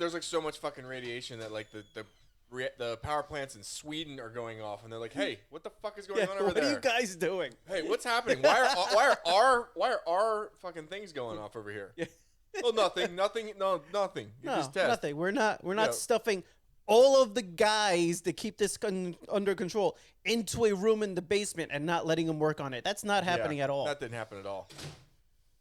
there's like so much fucking radiation that like the power plants in Sweden are going off, and they're like, "Hey, what the fuck is going on over there? What are you guys doing? Hey, what's happening? Why are our fucking things going off over here?" Yeah. Well, nothing. You just test. Nothing. We're not stuffing all of the guys to keep this under control into a room in the basement and not letting them work on it. That's not happening at all. That didn't happen at all.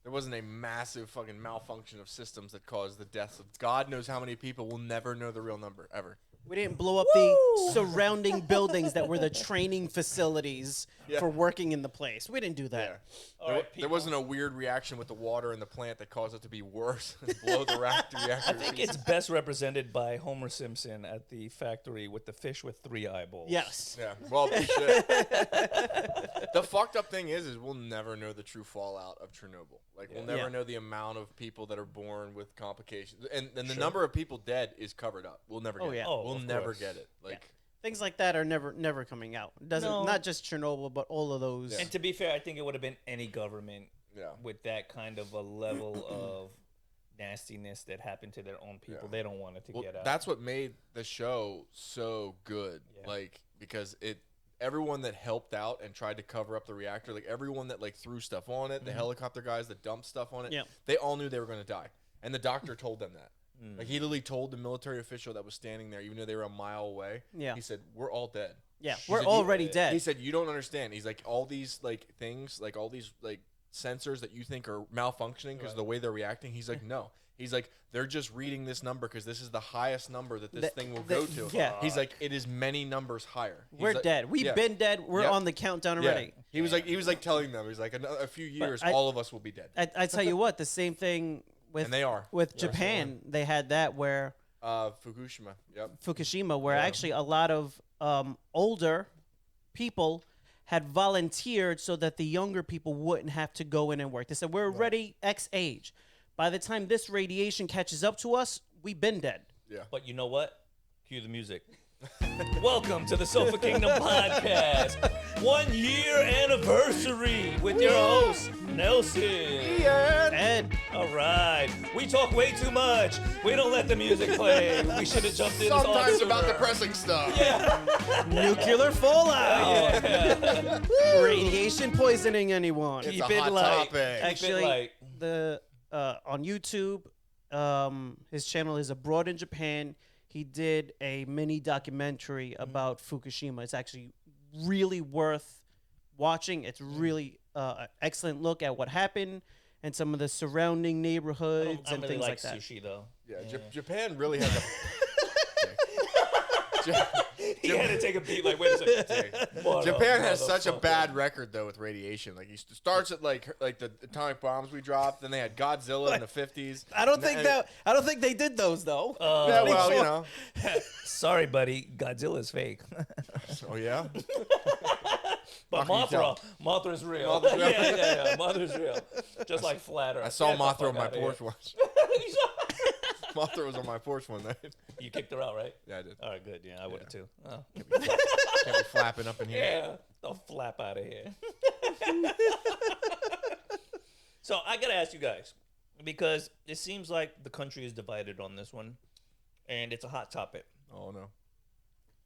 There wasn't a massive fucking malfunction of systems that caused the deaths of God knows how many people. We'll never know the real number ever. We didn't blow up the surrounding buildings that were the training facilities for working in the place. We didn't do that. Yeah. There wasn't a weird reaction with the water in the plant that caused it to be worse and blow the reactor. I think it's best represented by Homer Simpson at the factory with the fish with 3 eyeballs. Yes. Yeah. Well, shit. The fucked up thing is we'll never know the true fallout of Chernobyl. Like, we'll never know the amount of people that are born with complications. And the number of people dead is covered up. We'll never get it. We'll never get it. Like things like that are never coming out. Not just Chernobyl, but all of those. And to be fair, I think it would have been any government with that kind of a level of nastiness that happened to their own people. They don't want it to get out. That's what made the show so good. Like, because everyone that helped out and tried to cover up the reactor, like everyone that like threw stuff on it, the helicopter guys that dumped stuff on it, they all knew they were going to die. And the doctor told them that. Like, he literally told the military official that was standing there, even though they were a mile away, he said, "We're all dead." Yeah, we're already dead. He said, "You don't understand." He's like, all these like things, like all these like sensors that you think are malfunctioning because of the way they're reacting. He's like, no. He's like, they're just reading this number because this is the highest number that this thing will go to. Yeah. He's like, it is many numbers higher. We're dead. We've been dead. We're on the countdown already. He was like telling them, he's like, a few years, all of us will be dead. I tell you what, the same thing with and they are. With Japan, they had that where Fukushima. Yep. Fukushima, where actually a lot of older people had volunteered so that the younger people wouldn't have to go in and work. They said, we're already X age. By the time this radiation catches up to us, we've been dead. Yeah. But you know what? Cue the music. Welcome to the Sofa Kingdom podcast. 1 year anniversary with your host, Nelson. Ed. All right. We talk way too much. We don't let the music play. We should have jumped in. Sometimes about depressing stuff. Yeah. Nuclear fallout. Radiation poisoning anyone. It's a hot topic. Actually, on YouTube, his channel is Abroad in Japan. He did a mini documentary about Fukushima. It's actually really worth watching. It's really an excellent look at what happened and some of the surrounding neighborhoods and really things like that. Sushi though. Yeah. Japan really has a. He had to take a beat. Like, wait a second. Japan has such a bad record though with radiation. Like, he starts at like the atomic bombs we dropped. Then they had Godzilla in the 50s. I don't think they did those though. Yeah, well, you know. Sorry, buddy. Godzilla's fake. Oh yeah. But Mothra's real. Yeah. Mothra's real. Just like Flatter. I saw Mothra on my porch once. Mothra was on my porch one night. You kicked her out, right? Yeah, I did. All right, good. Yeah, I would have too. Oh. Can't be flapping up in here. Yeah, don't flap out of here. So I gotta ask you guys, because it seems like the country is divided on this one, and it's a hot topic. Oh no.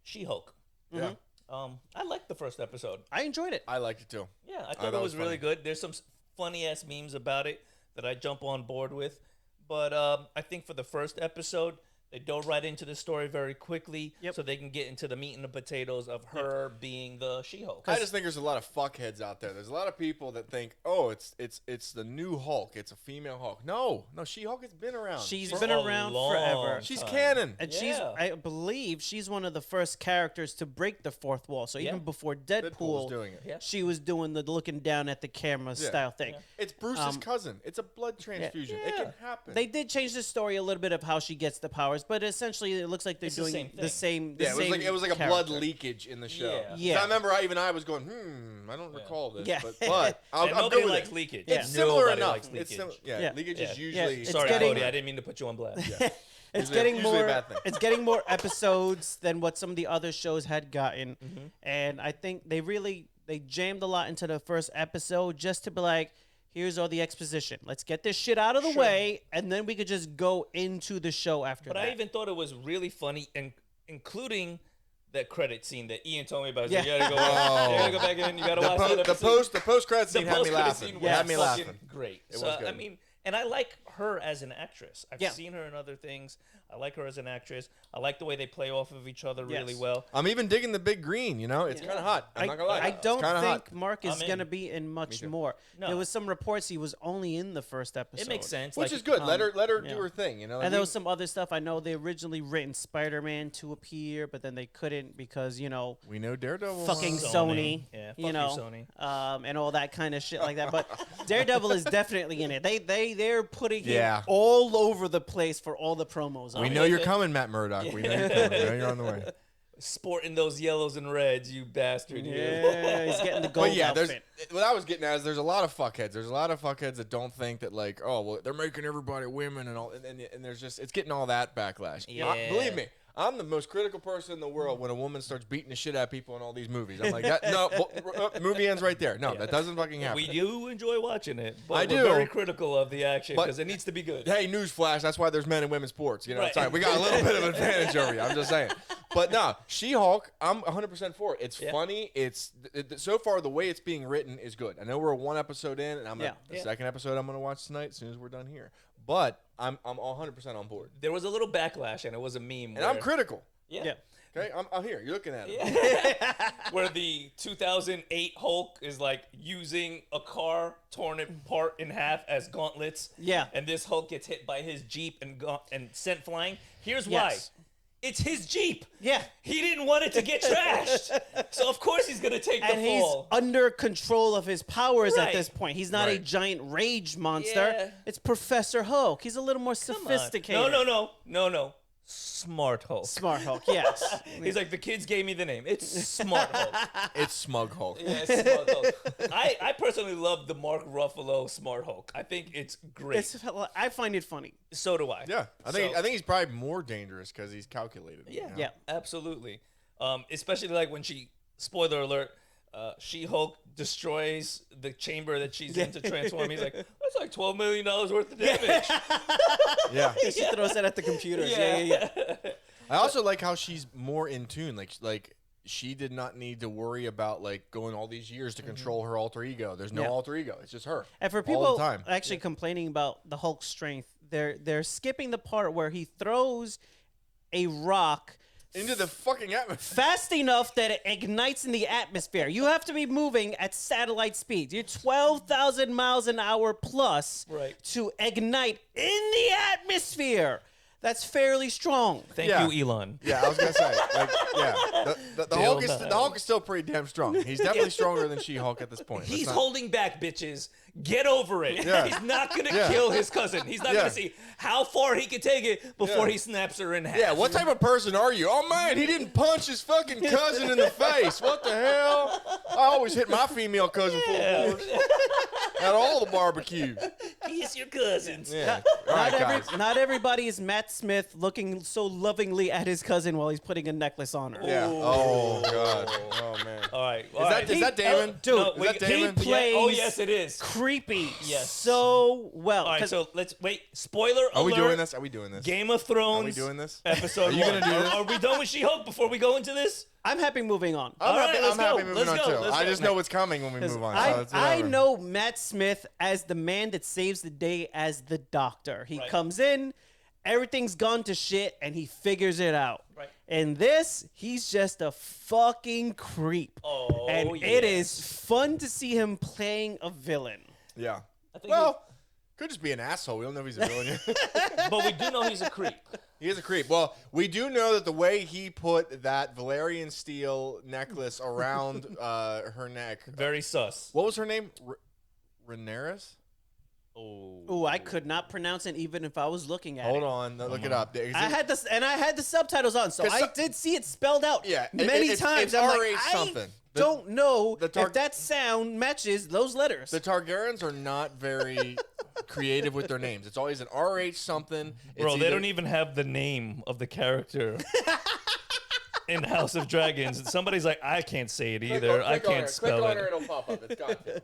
She-Hulk. Yeah. I liked the first episode. I enjoyed it. I liked it too. Yeah, I thought it was really good. There's some funny ass memes about it that I jump on board with. But I think for the first episode, they dove right into the story very quickly so they can get into the meat and the potatoes of her being the She-Hulk. I just think there's a lot of fuckheads out there. There's a lot of people that think, oh, it's the new Hulk. It's a female Hulk. No, She-Hulk has been around. She's been around forever. She's canon. And I believe she's one of the first characters to break the fourth wall. So even before Deadpool was doing it. She was doing the looking down at the camera style thing. Yeah. It's Bruce's cousin. It's a blood transfusion. It can happen. They did change the story a little bit of how she gets the powers, but essentially it looks like they're doing the same. It was like a blood leakage in the show. Yeah. I remember I was going, I don't recall this. Yeah. But I'll nobody go with likes it. leakage. It's similar Nobody enough. likes leakage. Leakage is usually. Sorry, Cody, I didn't mean to put you on blast. It's getting more. It's getting more episodes than what some of the other shows had gotten, and I think they jammed a lot into the first episode just to be like, Here's all the exposition. Let's get this shit out of the way, and then we could just go into the show after that. But I even thought it was really funny, and including that credit scene that Ian told me about. You gotta go, you gotta go back in. You gotta watch that episode. The post credit scene had me laughing. Had me laughing. Great. It was good. I mean, and I like her as an actress. I've seen her in other things. I like her as an actress. I like the way they play off of each other really well. I'm even digging the big green, you know? It's kind of hot. I'm not going to lie. I don't think Mark is going to be in much more. No. There was some reports he was only in the first episode. It makes sense. Which is good. Let her do her thing, you know? And there was some other stuff. I know they originally written Spider-Man to appear, but then they couldn't because, you know... We know Daredevil. Fucking Sony. Yeah, you know, Sony. And all that kind of shit like that. But Daredevil is definitely in it. They're putting him all over the place for all the promos. We know you're coming, Matt Murdock. We know you're coming. We know you're on the way. Sporting those yellows and reds, you bastard. Yeah, he's getting the gold outfit. What I was getting at is there's a lot of fuckheads. There's a lot of fuckheads that don't think that, like, oh, well, they're making everybody women and all. And there's just, it's getting all that backlash. Yeah. Believe me. I'm the most critical person in the world when a woman starts beating the shit out of people in all these movies. I'm like, movie ends right there. No, that doesn't fucking happen. We do enjoy watching it, but I we're very critical of the action because it needs to be good. Hey, newsflash, that's why there's men and women's sports. You know, sorry, we got a little bit of advantage over you. I'm just saying. But no, She-Hulk, I'm 100% for it. It's funny. So far, the way it's being written is good. I know we're one episode in, and the second episode I'm going to watch tonight as soon as we're done here. But I'm 100% on board. There was a little backlash, and it was a meme. And I'm critical. Yeah. Okay, I'm here. You're looking at it. Where the 2008 Hulk is like using a car torn apart in half as gauntlets. Yeah. And this Hulk gets hit by his Jeep and sent flying. Here's why. It's his Jeep. Yeah. He didn't want it to get trashed. So, of course, he's going to take the fall. And he's under control of his powers at this point. He's not a giant rage monster. Yeah. It's Professor Hulk. He's a little more sophisticated. No. Smart Hulk. Smart Hulk, yes. He's like, the kids gave me the name. It's Smart Hulk. It's Smug Hulk. Yeah, it's Smart Hulk. I personally love the Mark Ruffalo Smart Hulk. I think it's great. I find it funny. So do I. Yeah, I think he's probably more dangerous because he's calculated. Yeah, you know? Yeah, absolutely. Especially like when spoiler alert, She-Hulk destroys the chamber that she's in to transform. He's like, that's like $12 million worth of damage. Yeah. She throws that at the computers. Yeah. I also like how she's more in tune. Like she did not need to worry about like going all these years to control her alter ego. There's no alter ego. It's just her. And for people actually complaining about the Hulk's strength, they're skipping the part where he throws a rock into the fucking atmosphere. Fast enough that it ignites in the atmosphere. You have to be moving at satellite speeds. You're 12,000 miles an hour plus to ignite in the atmosphere. That's fairly strong. Thank you, Elon. Yeah, I was gonna say, the Hulk is still pretty damn strong. He's definitely stronger than She-Hulk at this point. He's holding back, bitches. Get over it. Yeah. He's not gonna kill his cousin. He's not gonna see how far he can take it before he snaps her in half. Yeah, what type of person are you? Oh man, he didn't punch his fucking cousin in the face. What the hell? I always hit my female cousin full force at all the barbecue. He's your cousin. Yeah. Not everybody is Matt Smith looking so lovingly at his cousin while he's putting a necklace on her. Yeah. Oh god. Oh man. All right. Is that Damon? Dude, is that Damon? He plays. Oh yes, it is. Creepy. Yes. So well. All right. So let's wait. Spoiler alert. Are we doing this? Are we doing this? Game of Thrones. Are we doing this? Episode. Are you gonna do this? Are we done with She-Hulk before we go into this? I'm happy moving on. I'm happy moving on too. I just know what's coming when we move on. I know Matt Smith as the man that saves the day as the doctor. He comes in, everything's gone to shit, and he figures it out. Right. In this, he's just a fucking creep. Oh, and it is fun to see him playing a villain. Yeah. Could just be an asshole. We don't know if he's a villain yet. But we do know he's a creep. He is a creep. Well, we do know that the way he put that Valerian steel necklace around her neck. Very sus. What was her name? Rhaenyra? Oh, I could not pronounce it even if I was looking at it. Hold on, look it up. I had the subtitles on, so I did see it spelled out many times. It's I'm RH like, something. I don't know if that sound matches those letters. The Targaryens are not very creative with their names. It's always an RH something. Bro, they don't even have the name of the character in House of Dragons. Somebody's like, I can't say it either. I can't spell it. Click on her, it'll pop up. It's got to.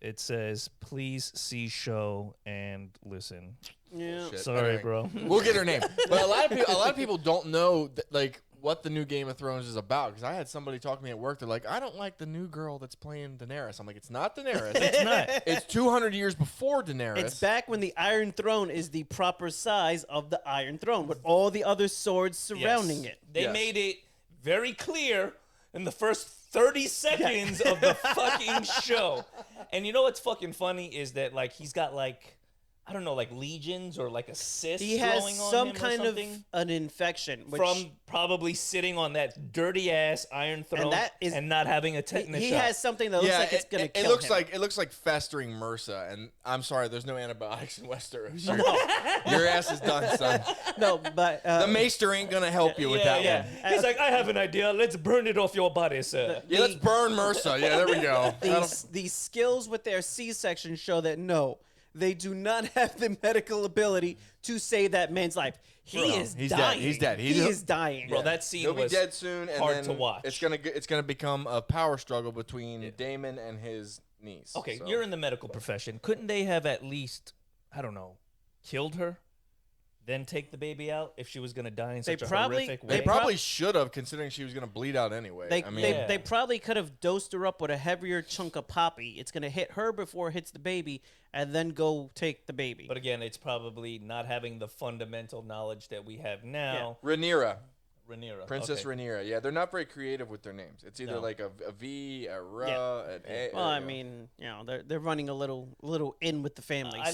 It says, "Please see show and listen." Yeah. Shit. Sorry, Anyway, bro. We'll get her name. But a lot of people don't know like what the new Game of Thrones is about. Because I had somebody talk to me at work. They're like, I don't like the new girl that's playing Daenerys. I'm like, it's not Daenerys. It's not. It's 200 years before Daenerys. It's back when the Iron Throne is the proper size of the Iron Throne, with all the other swords surrounding it. They made it very clear in the first 30 seconds of the fucking show. And you know what's fucking funny is that like he's got like, I don't know, like legions or like a cyst He has growing on some him kind or of something an infection from probably sitting on that dirty ass Iron Throne and not having a tetanus he shot. has something that looks like it's gonna kill him. It looks like festering MRSA, and I'm sorry, there's no antibiotics in Westeros. Your ass is done, son. No, but The maester ain't gonna help you with that one. He's like, I have an idea. Let's burn it off your body, sir. Yeah, let's burn MRSA. Yeah, there we go. the skills with their C-section show that no, they do not have the medical ability to save that man's life. He's dying. He's dead. He is dying. Bro, that scene He'll be was dead soon, and hard then to watch. It's gonna become a power struggle between Daemon and his niece. Okay, so. you're in the medical profession. Couldn't they have at least, I don't know, killed her, then take the baby out if she was going to die in such a horrific way? They probably should have, considering she was going to bleed out anyway. They probably could have dosed her up with a heavier chunk of poppy. It's going to hit her before it hits the baby, and then go take the baby. But again, it's probably not having the fundamental knowledge that we have now. Rhaenyra. Princess Rhaenyra. Yeah, they're not very creative with their names. It's either like a V, a Ra, an A. Well, I mean, you know, they're running a little in with the family. I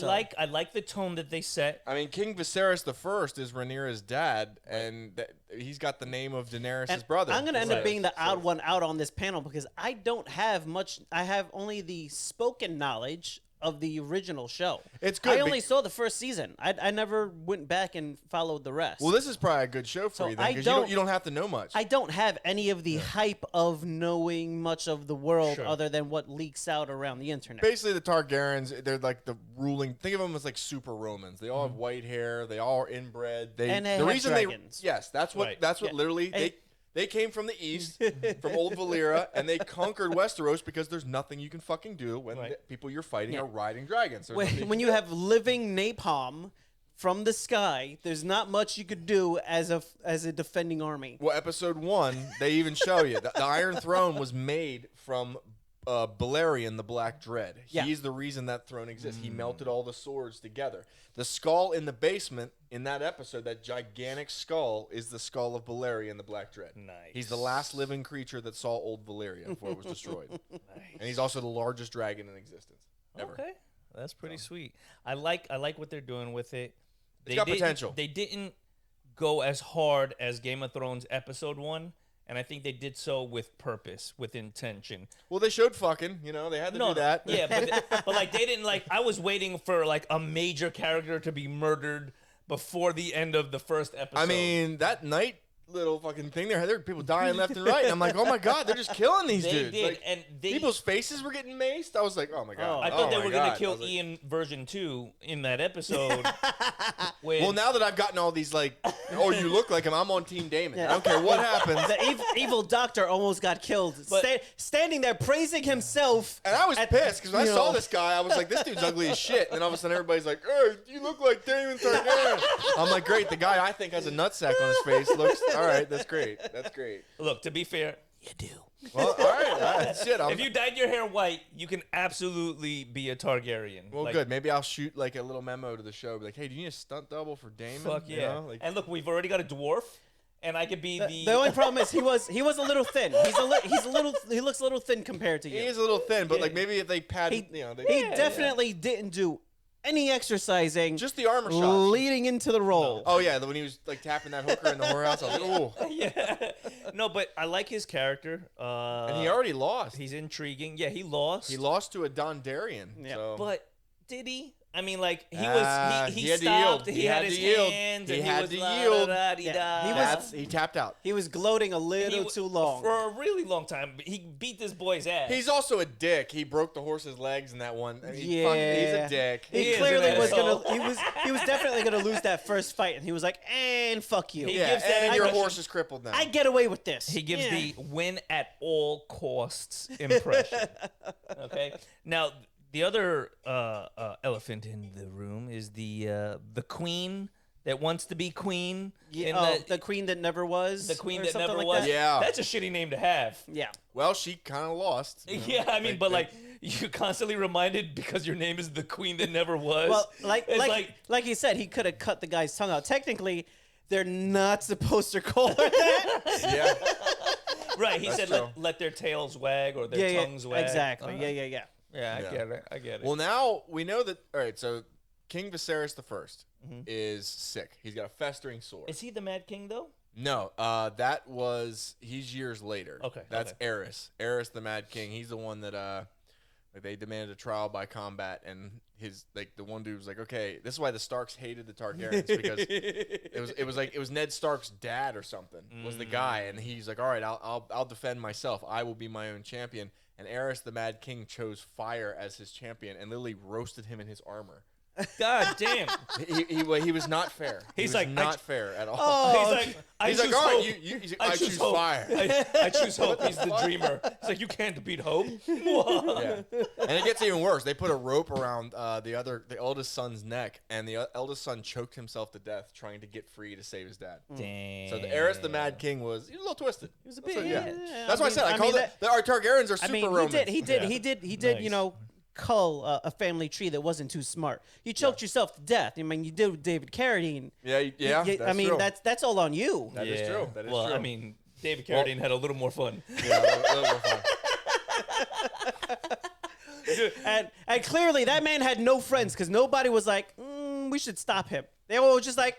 like the tone that they set. I mean, King Viserys the First is Rhaenyra's dad, and he's got the name of Daenerys' brother. I'm going to end up being the odd one out on this panel because I don't have much. I have only the spoken knowledge of the original show. It's good. I only saw the first season. I never went back and followed the rest. Well, this is probably a good show for you then, because you don't have to know much. I don't have any of the hype of knowing much of the world other than what leaks out around the internet. Basically, the Targaryens, they're like the ruling. Think of them as like super Romans. They all have white hair. They all are inbred. And they have dragons. Yes, that's what literally They came from the east, from Old Valyria, and they conquered Westeros because there's nothing you can fucking do when the people you're fighting are riding dragons. When you have living napalm from the sky, there's not much you could do as a defending army. Well, episode 1, they even show you the Iron Throne was made from Balerion the Black Dread. He's the reason that throne exists. He melted all the swords together. The skull in the basement in that episode, that gigantic skull, is the skull of Balerion the Black Dread. Nice. He's the last living creature that saw Old Valyria before it was destroyed. And he's also the largest dragon in existence ever. Okay, that's pretty sweet. I like what they're doing with it. It's got potential. They didn't go as hard as Game of Thrones episode 1. And I think they did so with purpose, with intention. Well, they showed fucking, they had to do that. Yeah, but like they didn't I was waiting for like a major character to be murdered before the end of the first episode. I mean, that night little fucking thing there were people dying left and right. And I'm like, oh my God, they're just killing these dudes. Did, like, and people's faces were getting maced. I was like, oh my God. I thought they were going to kill Ian version 2 in that episode. Well, now that I've gotten all these you look like him, I'm on Team Damon. I don't care what happens. The evil doctor almost got killed, standing there praising himself. And I was pissed because when I saw this guy, I was like, this dude's ugly as shit. And then all of a sudden everybody's like, hey, you look like Damon Targaryen. I'm like, great. The guy I think has a nutsack on his face looks... All right, that's great. That's great. Look, to be fair, you do. Well, all right. Shit. If you dyed your hair white, you can absolutely be a Targaryen. Well, good. Maybe I'll shoot a little memo to the show. Be like, hey, do you need a stunt double for Damon? Fuck yeah. And look, we've already got a dwarf. And I could be the only problem is he was a little thin. He looks a little thin compared to you. He is a little thin, but maybe if they pad, he definitely didn't do any exercising, just the armor shot leading into the role. Oh yeah, when he was tapping that hooker in the whorehouse, I was like, oh yeah. No, but I like his character. And he already lost. He's intriguing. Yeah, he lost. He lost to a Dondarrion. Yeah, so. But did he? I mean, he stopped. He had his hands. He had to yield. He tapped out. He was gloating a little too long for a really long time. He beat this boy's ass. He's also a dick. He broke the horse's legs in that one. He's a dick. He clearly was gonna. He was definitely gonna lose that first fight, and he was like, "And fuck you." And your horse is crippled now. I get away with this. He gives the win at all costs impression. Okay, now. The other elephant in the room is the queen that wants to be queen. Yeah, the queen that never was. The queen that never was. That. Yeah. That's a shitty name to have. Yeah. Well, she kind of lost. Yeah, I mean, but like you're constantly reminded because your name is the queen that never was. Well, like he said, he could have cut the guy's tongue out. Technically, they're not supposed to call her that. Yeah. Right. He said let their tails wag or their tongues wag. Exactly. Yeah. Yeah, I get it. Well, now we know that. All right, so King Viserys the First is sick. He's got a festering sore. Is he the Mad King though? No, he's years later. Okay, that's Aerys. Aerys the Mad King. He's the one that they demanded a trial by combat, and the one dude was like, okay, this is why the Starks hated the Targaryens because it was Ned Stark's dad or something was the guy, and he's like, all right, I'll defend myself. I will be my own champion. And Aerys the Mad King chose fire as his champion and literally roasted him in his armor. God damn. He was not fair. He's not fair at all. Oh, he's like, all right, I choose hope. fire. I choose hope. He's the dreamer. It's like, you can't beat hope. Yeah. And it gets even worse. They put a rope around the eldest son's neck, and the eldest son choked himself to death trying to get free to save his dad. Damn. So the Aerys the Mad King was a little twisted. He was a bit. That's why I said I called it. Our Targaryens are super Roman. He did. Nice. You know, cull a family tree that wasn't too smart. You choked yourself to death. I mean, you did with David Carradine. Yeah. I mean, true. that's all on you. That is true. Well, I mean, David Carradine had a little more fun. Yeah, a little more fun. and clearly that man had no friends because nobody was like, we should stop him. They were all just like,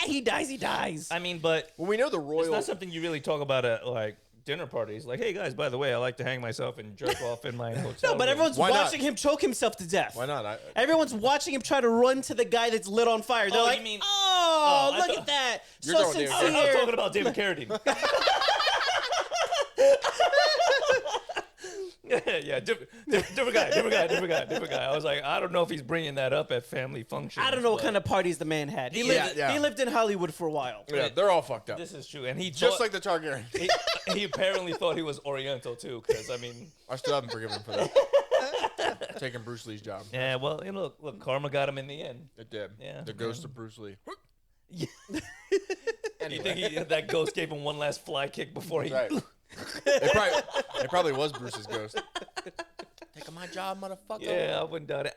he dies. I mean, but well, we know the royal. It's not something you really talk about at like dinner parties. Like, hey guys, by the way, I like to hang myself and jerk off in my hotel. No, but room. everyone's watching him choke himself to death. Why not? Everyone's watching him try to run to the guy that's lit on fire. They're like, look at that. So sincere. I was talking about David Carradine. Yeah, different guy. I was like, I don't know if he's bringing that up at family functions. I don't know what kind of parties the man had. He lived in Hollywood for a while. Yeah, they're all fucked up. This is true, and he just like the Targaryens. He apparently thought he was Oriental too, because I mean, I still haven't forgiven him for that. Taking Bruce Lee's job. Yeah, well, look, karma got him in the end. It did. Yeah, the ghost of Bruce Lee. Anyway. You think that ghost gave him one last fly kick before he? Right. It probably was Bruce's ghost. Taking my job, motherfucker. Yeah, I wouldn't doubt it.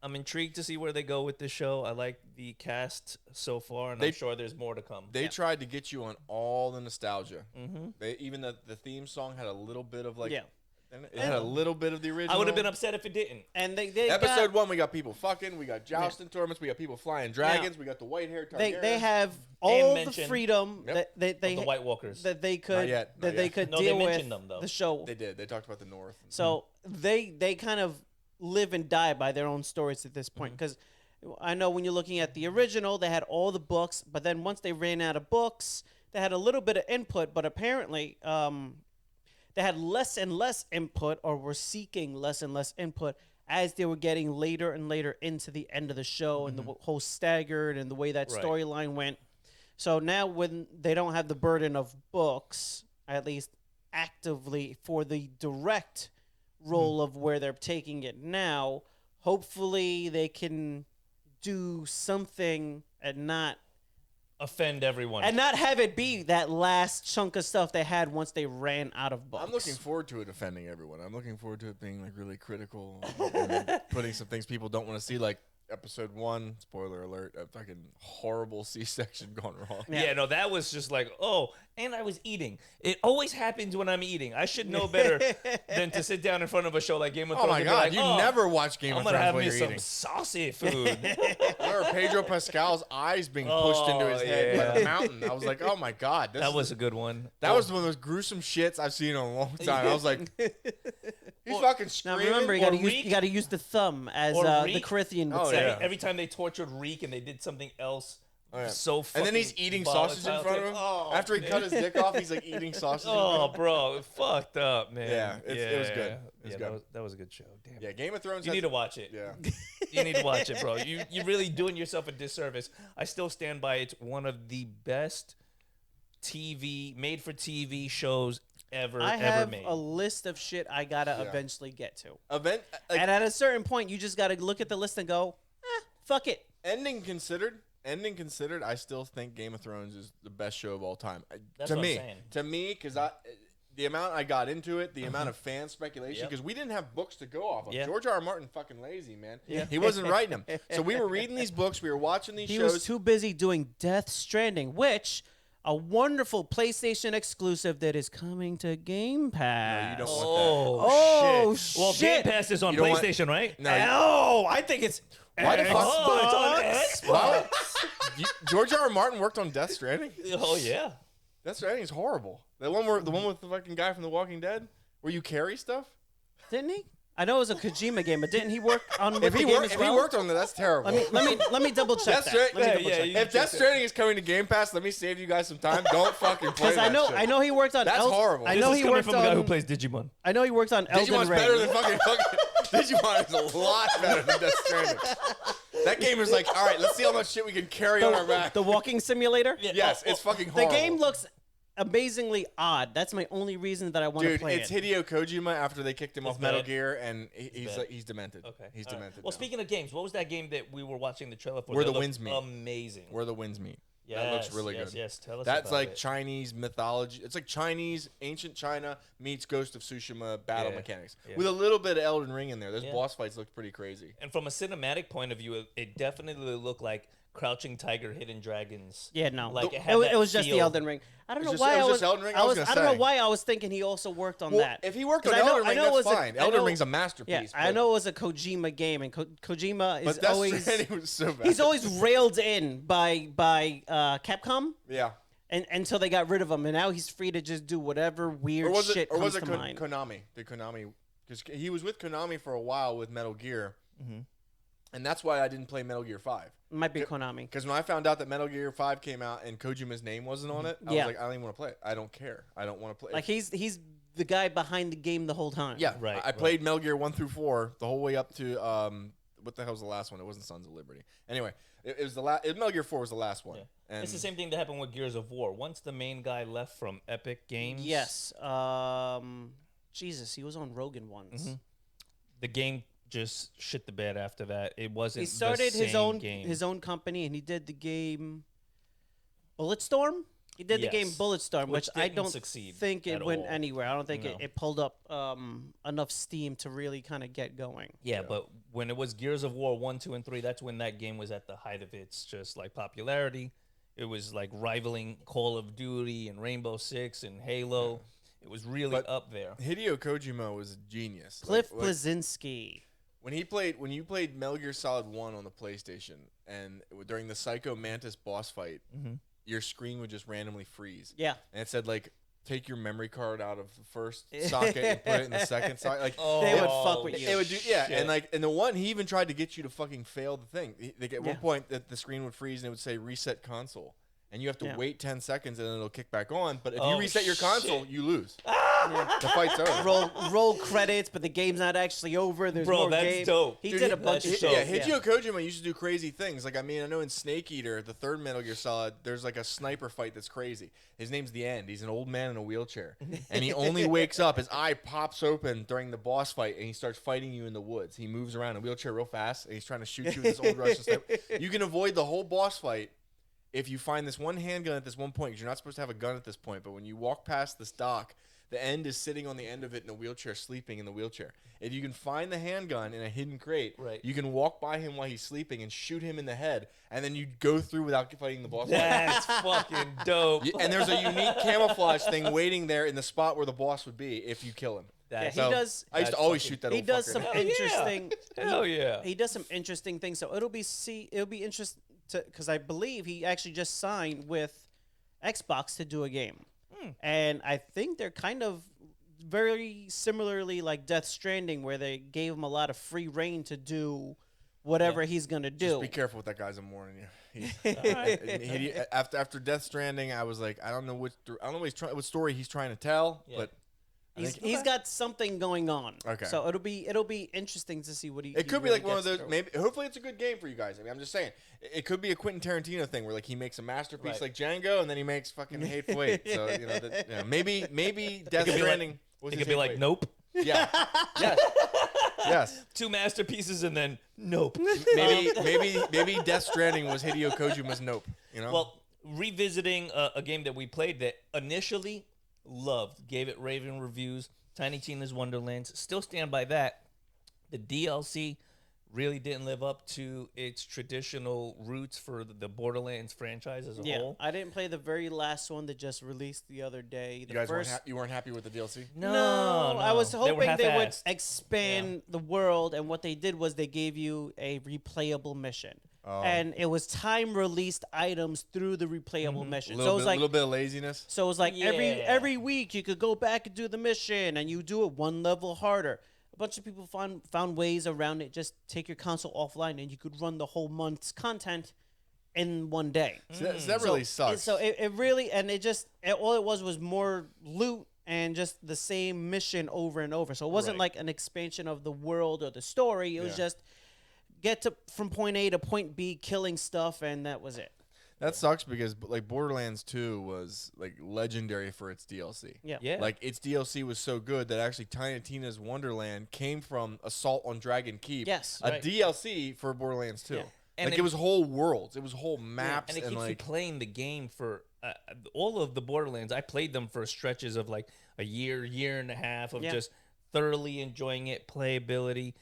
I'm intrigued to see where they go with this show. I like the cast so far, and I'm sure there's more to come. They tried to get you on all the nostalgia. Even the theme song had a little bit of like. Yeah. It had a little bit of the original. I would have been upset if it didn't. And they episode 1, we got people fucking, we got jousting tournaments, we got people flying dragons, we got the white hair Targaryens. They have all the freedom that they the White Walkers that they could they could deal they with them, though. the show. They did. They talked about the North. So they kind of live and die by their own stories at this point, because I know when you're looking at the original, they had all the books, but then once they ran out of books, they had a little bit of input, but apparently they had less and less input, or were seeking less and less input as they were getting later and later into the end of the show, and the whole staggered and the way that storyline went. So now when they don't have the burden of books, at least actively for the direct role of where they're taking it now, hopefully they can do something and not offend everyone. And not have it be that last chunk of stuff they had once they ran out of books. I'm looking forward to it offending everyone. I'm looking forward to it being like really critical and putting some things people don't want to see, like episode 1, spoiler alert, a fucking horrible C-section gone wrong. Yeah, no, that was just like, and I was eating. It always happens when I'm eating. I should know better than to sit down in front of a show like Game of Thrones. Oh my God, like, you never watch Game of Thrones while you're eating. I'm gonna have me some saucy food. Or Pedro Pascal's eyes being pushed into his head by the mountain. I was like, oh my God. That was a good one. That was one of those gruesome shits I've seen in a long time. I was like, he's fucking screaming. Now remember, you got to use the thumb, as the Corinthian would say. Yeah. Every time they tortured Reek and they did something else. So fucking and then he's eating sausage in front of him. After he cut his dick off, he's like eating sausage. Bro, it fucked up, man. Yeah, it was good. It was good. That was a good show. Damn. Yeah, Game of Thrones. You need to watch it. Yeah, you need to watch it, bro. You're really doing yourself a disservice. I still stand by it's one of the best made for TV shows ever I made. have a list of shit I gotta eventually get to. And at a certain point, you just gotta look at the list and go, fuck it. Ending considered, I still think Game of Thrones is the best show of all time. That's what I'm saying. To me, because the amount I got into it, the amount of fan speculation, because we didn't have books to go off of. George R. R. Martin fucking lazy, man. He wasn't writing them. So we were reading these books, we were watching these shows. He was too busy doing Death Stranding, which a wonderful PlayStation exclusive that is coming to Game Pass. No, you don't want that. Oh, shit. Well, Game Pass is on PlayStation, right? No, I think it's why the fuck? It's on Xbox. George R. R. Martin worked on Death Stranding? Oh, yeah. Death Stranding is horrible. The one with the fucking guy from The Walking Dead, where you carry stuff. Didn't he? I know it was a Kojima game, but didn't he work on the game as well? If he worked on that, that's terrible. Let me double check that. If Death Stranding is coming to Game Pass, let me save you guys some time. Don't fucking play that shit. I know he worked on. That's horrible. I know this he is coming worked from on the guy who plays Digimon. I know he worked on Elden Digimon's Ring. better than fucking Digimon is a lot better than Death Stranding. That game is like, all right, let's see how much shit we can carry on our back. The walking simulator. Yes, it's fucking horrible. The game looks amazingly odd. That's my only reason that I want to play it. Dude, it's Hideo Kojima after they kicked him off Metal Gear, and he's demented. Okay, he's demented. Well, speaking of games, what was that game that we were watching the trailer for? Where the Winds Meet. Amazing. Where the Winds Meet. Yes, that looks really good. Yes, tell us That's about like it. Chinese mythology. It's like Chinese ancient China meets Ghost of Tsushima battle mechanics with a little bit of Elden Ring in there. Those boss fights looked pretty crazy. And from a cinematic point of view, it definitely looked like Crouching Tiger, Hidden Dragons. Yeah, no. Like it was just the Elden Ring. I don't know why I was. Elden Ring? I don't know why I was thinking he also worked on that. If he worked on Elden Ring, that's fine. Elden Ring's a masterpiece. Yeah, I know it was a Kojima game, and Kojima is always. Was so bad. He's always railed in by Capcom. Yeah. And until they got rid of him, and now he's free to just do whatever weird shit comes to mind. Konami? Did Konami? Because he was with Konami for a while with Metal Gear. And that's why I didn't play Metal Gear 5. It might be Konami. Because when I found out that Metal Gear 5 came out and Kojima's name wasn't on it, I was like, I don't even want to play it. I don't care. I don't want to play it. Like, he's the guy behind the game the whole time. Yeah, right. I played Metal Gear 1 through 4 the whole way up to, what the hell was the last one? It wasn't Sons of Liberty. Anyway, it was the last. Metal Gear 4 was the last one. Yeah. And it's the same thing that happened with Gears of War. Once the main guy left from Epic Games. Yes. Jesus, he was on Rogan once. The game just shit the bed after that. It wasn't. He started game. his own company, and he did the game Bulletstorm. He did the game Bulletstorm, which I don't think it went anywhere. I don't think it pulled up enough steam to really kind of get going. Yeah, but when it was Gears of War 1, 2, and 3, that's when that game was at the height of its just like popularity. It was like rivaling Call of Duty and Rainbow Six and Halo. It was really up there. Hideo Kojima was a genius. Cliff Bleszinski. When you played Metal Gear Solid 1 on the PlayStation, and during the Psycho Mantis boss fight, your screen would just randomly freeze. Yeah. And it said, like, take your memory card out of the first socket and put it in the second socket. Like, they would fuck with you. It would do, and the one, he even tried to get you to fucking fail the thing. At one point, the screen would freeze and it would say reset console. And you have to wait 10 seconds and then it'll kick back on. But if you reset your console, you lose. The fight's over. Roll credits, but the game's not actually over. There's more games. Dope. He did a bunch of shit. Hideo Kojima used to do crazy things. Like, I mean, I know in Snake Eater, the third Metal Gear Solid, there's like a sniper fight that's crazy. His name's The End. He's an old man in a wheelchair. And he only wakes up, his eye pops open during the boss fight, and he starts fighting you in the woods. He moves around in a wheelchair real fast, and he's trying to shoot you with this old Russian sniper. You can avoid the whole boss fight if you find this one handgun at this one point, because you're not supposed to have a gun at this point, but when you walk past this dock, the End is sitting on the end of it in a wheelchair, sleeping in the wheelchair. If you can find the handgun in a hidden crate, you can walk by him while he's sleeping and shoot him in the head, and then you go through without fighting the boss. That's fucking dope. And there's a unique camouflage thing waiting there in the spot where the boss would be if you kill him. He does. I used to always shoot that. He does some interesting. Hell yeah. He does some interesting things. So it'll be interesting because I believe he actually just signed with Xbox to do a game, and I think they're kind of very similarly like Death Stranding, where they gave him a lot of free reign to do whatever he's gonna do. Just be careful with that guy's. I'm warning you. After Death Stranding, I was like, I don't know what story he's trying to tell, but He's got something going on. Okay. So it'll be interesting to see what he. It could be really like one of those. through. Maybe hopefully it's a good game for you guys. I mean, I'm just saying it could be a Quentin Tarantino thing where like he makes a masterpiece like Django and then he makes fucking Hateful Eight. So maybe Death Stranding. It could be like Nope. Yeah. Yes. 2 masterpieces and then Nope. Maybe Death Stranding was Hideo Kojima's Nope. You know. Well, revisiting a game that we played that initially loved, gave it raving reviews, Tiny Tina's Wonderlands. Still stand by that. The DLC really didn't live up to its traditional roots for the Borderlands franchise as a whole. I didn't play the very last one that just released the other day. You guys weren't happy with the DLC? No. I was hoping they would expand the world, and what they did was they gave you a replayable mission. Oh. And it was time-released items through the replayable mission. So it was like a little bit of laziness. So it was like every week you could go back and do the mission, and you do it one level harder. A bunch of people found ways around it. Just take your console offline, and you could run the whole month's content in one day. So that really sucks. So it really, and all it was more loot and just the same mission over and over. So it wasn't like an expansion of the world or the story. It was just get to from point A to point B, killing stuff, and that was it. That sucks because like Borderlands 2 was like legendary for its DLC. Yeah. Like its DLC was so good that actually Tiny Tina's Wonderland came from Assault on Dragon Keep. Yes. A DLC for Borderlands 2. Yeah. And like it was whole worlds. It was whole maps. And it keeps you playing the game for all of the Borderlands. I played them for stretches of like a year and a half of just thoroughly enjoying it, playability.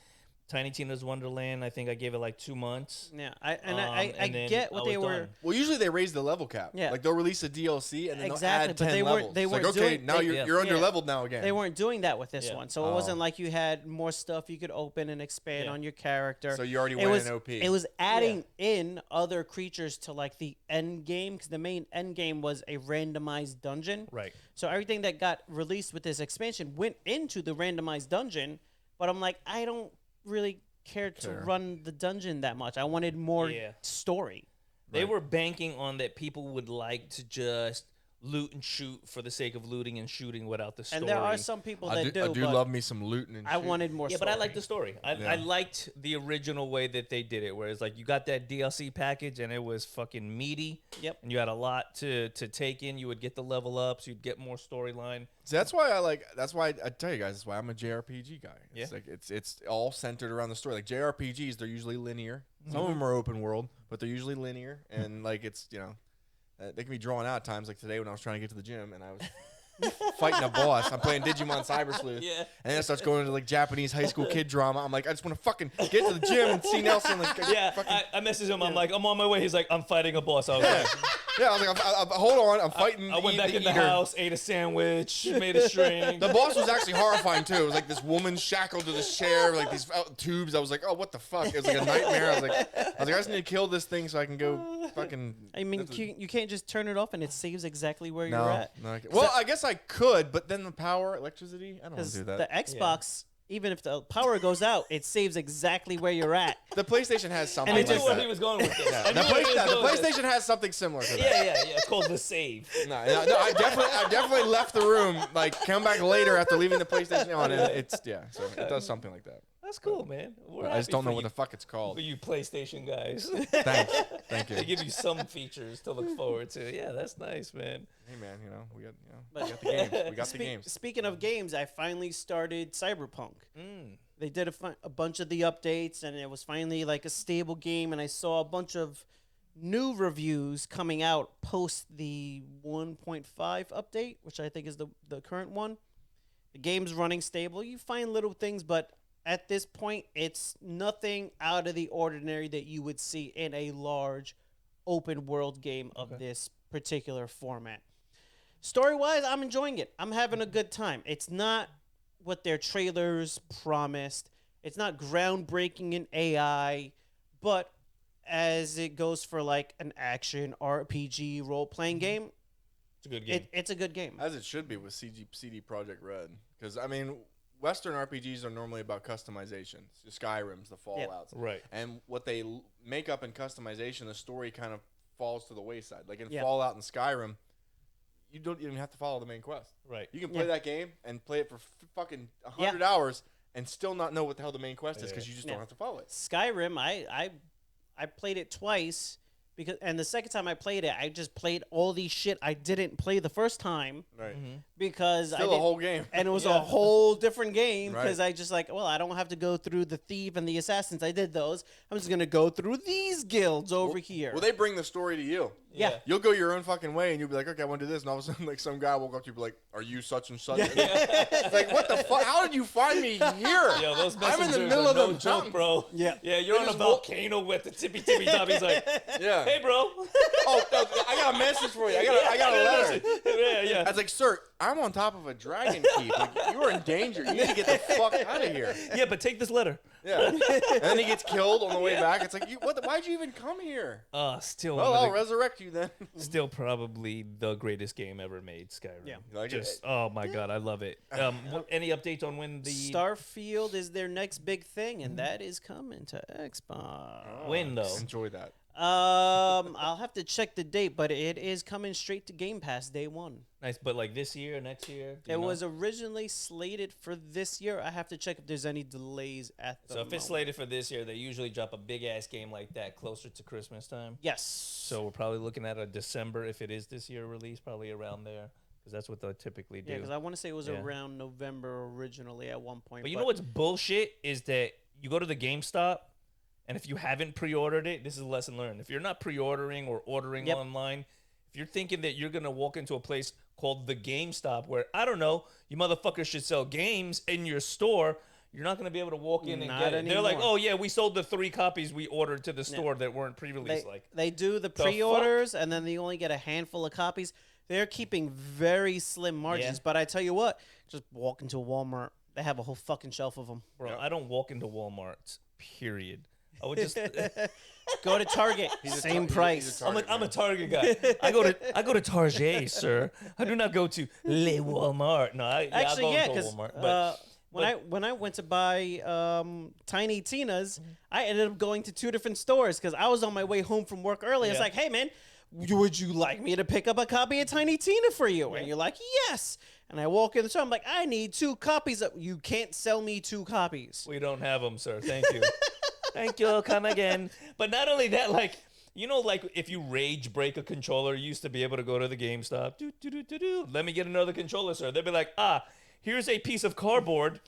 Tiny Tina's Wonderland, I think I gave it like 2 months. Yeah, I get what they were. Done. Well, usually they raise the level cap. Yeah, like they'll release a DLC and then they'll add 10 but they levels. They weren't like, okay, doing, now you're under leveled now again. They weren't doing that with this one, so it wasn't like you had more stuff you could open and expand on your character. So you already went in OP. It was adding in other creatures to like the end game, because the main end game was a randomized dungeon. Right. So everything that got released with this expansion went into the randomized dungeon, but I'm like, I don't really care to run the dungeon that much. I wanted more story. They were banking on that people would like to just loot and shoot for the sake of looting and shooting without the story. And there are some people that do. I do love me some looting and I wanted more story. But I like the story. I liked the original way that they did it, where it's like you got that DLC package and it was fucking meaty. Yep. And you had a lot to take in. You would get the level ups. You'd get more storyline. So that's why I tell you guys, that's why I'm a JRPG guy. It's like it's all centered around the story. Like JRPGs, they're usually linear. Some of them are open world, but they're usually linear. And like it's, they can be drawn out at times, like today when I was trying to get to the gym and I was fighting a boss. I'm playing Digimon Cyber Sleuth. Yeah. And then it starts going into like Japanese high school kid drama. I'm like, I just want to fucking get to the gym and see Nelson. Like, I messaged him. I'm like, I'm on my way. He's like, I'm fighting a boss. I was like, I was like, hold on, I'm fighting. I went back in the house, ate a sandwich, made a string. The boss was actually horrifying too. It was like this woman shackled to this chair, like these tubes. I was like, oh, what the fuck? It was like a nightmare. I was like, I just need to kill this thing so I can go fucking. I mean, you can't just turn it off and it saves exactly where you're at. No, well, I guess I could, but then the power, electricity, I don't want to do that. The Xbox. Even if the power goes out, it saves exactly where you're at. The PlayStation has something. I knew where he was going with this. The PlayStation has something similar to that. Yeah. It's called the save. No, I definitely left the room. Like, come back later after leaving the PlayStation on, and so it does something like that. That's cool, man. I just don't know what the fuck it's called. For you PlayStation guys. Thanks. Thank you. They give you some features to look forward to. Yeah, that's nice, man. Hey, man, we got the games. We got the games. Speaking of games, I finally started Cyberpunk. They did a bunch of the updates, and it was finally like a stable game, and I saw a bunch of new reviews coming out post the 1.5 update, which I think is the current one. The game's running stable. You find little things, but at this point, it's nothing out of the ordinary that you would see in a large open world game of this particular format. Story-wise, I'm enjoying it. I'm having a good time. It's not what their trailers promised. It's not groundbreaking in AI, but as it goes for like an action RPG role-playing game, it's a good game. It's a good game. As it should be with CD Projekt Red. Because, I mean, Western RPGs are normally about customizations. The Skyrims, the Fallouts. Right. And what they make up in customization, the story kind of falls to the wayside. Like in Fallout and Skyrim, you don't even have to follow the main quest. Right. You can play that game and play it for fucking 100 hours and still not know what the hell the main quest is because you just don't have to follow it. Skyrim, I played it twice. And the second time I played it, I just played all these shit I didn't play the first time. Right. Because Still a whole game. And it was a whole different game because I just like, well, I don't have to go through the thief and the assassins. I did those. I'm just going to go through these guilds over here. Well, they bring the story to you. Yeah. You'll go your own fucking way and you'll be like, okay, I want to do this. And all of a sudden, like, some guy will walk up to you and be like, are you such and such? And it's like, what the fuck? How did you find me here? Yo, those I'm in the messengers middle are of no the joke, mountain. bro. Yeah. Yeah, you're on a volcano with the tippy top. He's like, hey, bro. Oh, no, I got a message for you. I got a letter. Yeah. I was like, sir, I'm on top of a dragon keep. Like, you are in danger. You need to get the fuck out of here. Yeah, but take this letter. Yeah. And then he gets killed on the way back. It's like, why'd you even come here? Still. Well, I'll resurrect you then. Still probably the greatest game ever made, Skyrim. Yeah. Like Just, oh my God, I love it. Any updates on when the... Starfield is their next big thing, and that is coming to Xbox. When, though? Enjoy that. I'll have to check the date, but it is coming straight to Game Pass day one. Nice, but like this year, next year? It was originally slated for this year. I have to check if there's any delays at the So if it's slated for this year, they usually drop a big-ass game like that closer to Christmas time? Yes. So we're probably looking at a December, if it is this year release, probably around there. Because that's what they typically do. Yeah, because I want to say it was around November originally at one point. But you know what's bullshit is that you go to the GameStop, and if you haven't pre-ordered it, this is a lesson learned. If you're not pre-ordering or ordering online, if you're thinking that you're going to walk into a place called the GameStop where, I don't know, you motherfuckers should sell games in your store, you're not going to be able to walk in and get it. They're like, oh, yeah, we sold the 3 copies we ordered to the store that weren't pre-released. They do the pre-orders, and then they only get a handful of copies. They're keeping very slim margins. But I tell you what, just walk into Walmart. They have a whole fucking shelf of them. Bro, I don't walk into Walmart, period. I would just go to Target. Same price. I'm a Target guy. I go to Target, sir. I do not go to Le Walmart. No, I'll go to Walmart. When I went to buy Tiny Tina's, I ended up going to 2 different stores because I was on my way home from work early. It's like, hey man, would you like me to pick up a copy of Tiny Tina for you? And you're like, yes. And I walk in the store. I'm like, I need 2 copies. You can't sell me 2 copies. We don't have them, sir. Thank you. Thank you. Come again. But not only that, like, you know, like if you rage break a controller, you used to be able to go to the GameStop. Let me get another controller, sir. They'd be like, here's a piece of cardboard.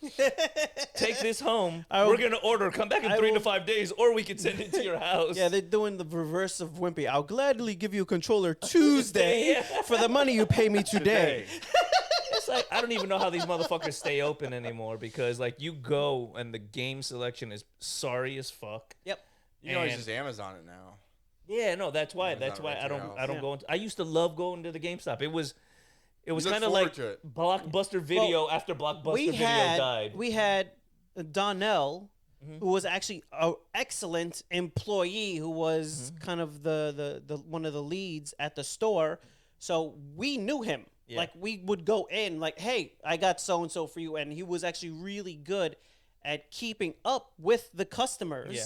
Take this home. We're going to order. Come back in 3 to 5 days, or we can send it to your house. Yeah, they're doing the reverse of Wimpy. I'll gladly give you a controller Tuesday for the money you pay me today. It's like, I don't even know how these motherfuckers stay open anymore because, like, you go and the game selection is sorry as fuck. Yep. You know, it's just Amazon it now. Yeah, no, that's why. That's why I don't go into. I used to love going to the GameStop. It was kind of like Blockbuster Video after Blockbuster Video died. We had Donnell, who was actually an excellent employee, who was kind of the one of the leads at the store. So we knew him. Yeah. Like, we would go in, like, hey, I got so-and-so for you. And he was actually really good at keeping up with the customers. Yeah.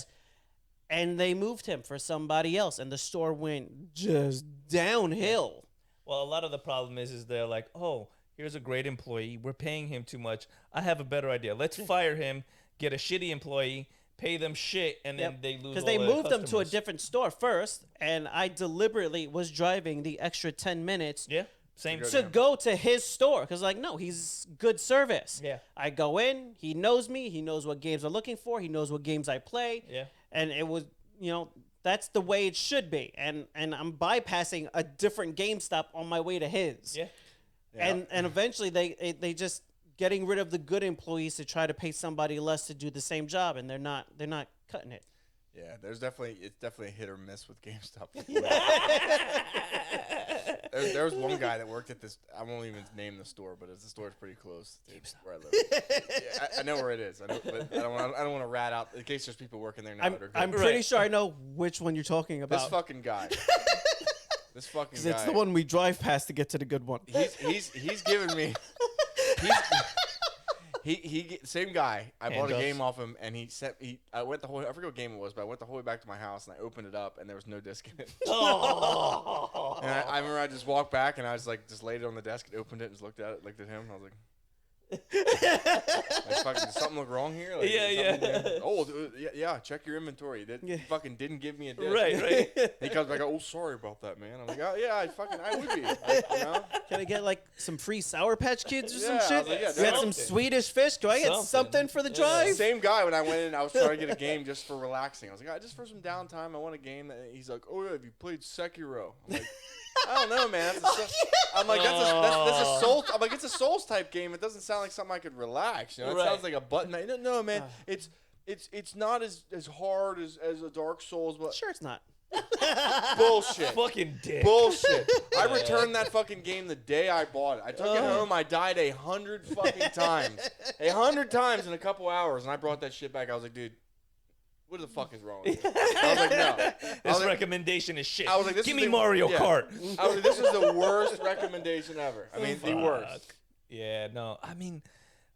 And they moved him for somebody else. And the store went just downhill. Well, a lot of the problem is they're like, oh, here's a great employee. We're paying him too much. I have a better idea. Let's fire him, get a shitty employee, pay them shit, and then they lose all because they moved them to a different store first. And I deliberately was driving the extra 10 minutes. Yeah. Same to go to his store because, like, no, he's good service. Yeah, I go in, he knows me, he knows what games I'm looking for, he knows what games I play. Yeah, and it was, you know, that's the way it should be. And I'm bypassing a different GameStop on my way to his. Yeah, and eventually they just getting rid of the good employees to try to pay somebody less to do the same job, and they're not cutting it. Yeah, it's definitely a hit or miss with GameStop. There was one guy that worked at this. I won't even name the store, but the store is pretty close to where I live. Yeah, I know where it is. I know, but I don't want to rat out in case there's people working there now. I'm pretty sure I know which one you're talking about. This fucking guy. This fucking guy. It's the one we drive past to get to the good one. He's giving me. Same guy. I bought a Handjobs. game off him, and I went the whole. I forget what game it was, but I went the whole way back to my house, and I opened it up, and there was no disc in it. Oh. And I remember I just walked back, and I was like, just laid it on the desk, and opened it, and just looked at him, and I was like. Like, fucking, does something look wrong here? Like, Yeah. Oh, yeah. Check your inventory. That fucking didn't give me a disc. Right. And he comes back. Oh, sorry about that, man. I'm like, oh yeah, I would be. You know? Can I get like some free Sour Patch Kids or some Yeah, I shit? was like, yeah, You got some something. Swedish fish? Do I get something for the drive? Same guy. When I went in, I was trying to get a game just for relaxing. I was like, just for some downtime, I want a game. He's like, oh yeah, have you played Sekiro? I'm like. I don't know, man. I'm like, that's a Souls. I'm like, it's a Souls type game. It doesn't sound like something I could relax. You know, it sounds like a button. No, man. It's not as hard as a Dark Souls, but Sure, it's not. bullshit. Fucking dick. Bullshit. I returned that fucking game the day I bought it. I took it home. I died 100 fucking times. 100 times in a couple hours, and I brought that shit back. I was like, dude. What the fuck is wrong with you? I was like, no. This recommendation is shit. I was like, give me Mario Kart. I was like, this is the worst recommendation ever. I mean, the worst. Yeah, no. I mean,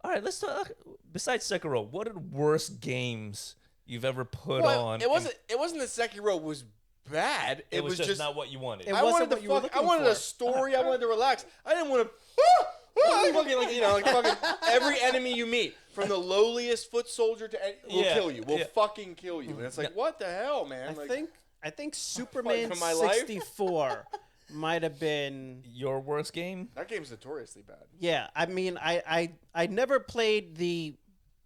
all right, let's talk. Besides Sekiro, what are the worst games you've ever put on? It wasn't that Sekiro was bad. It was just not what you wanted. It I wasn't wanted what you were looking I wanted for. a story. I wanted to relax. I didn't want to. Fucking every enemy you meet, from the lowliest foot soldier to will kill you. Will fucking kill you. And it's like, what the hell, man? I think Superman my life? 64 might have been Your worst game? that game's notoriously bad. Yeah, I mean, I never played the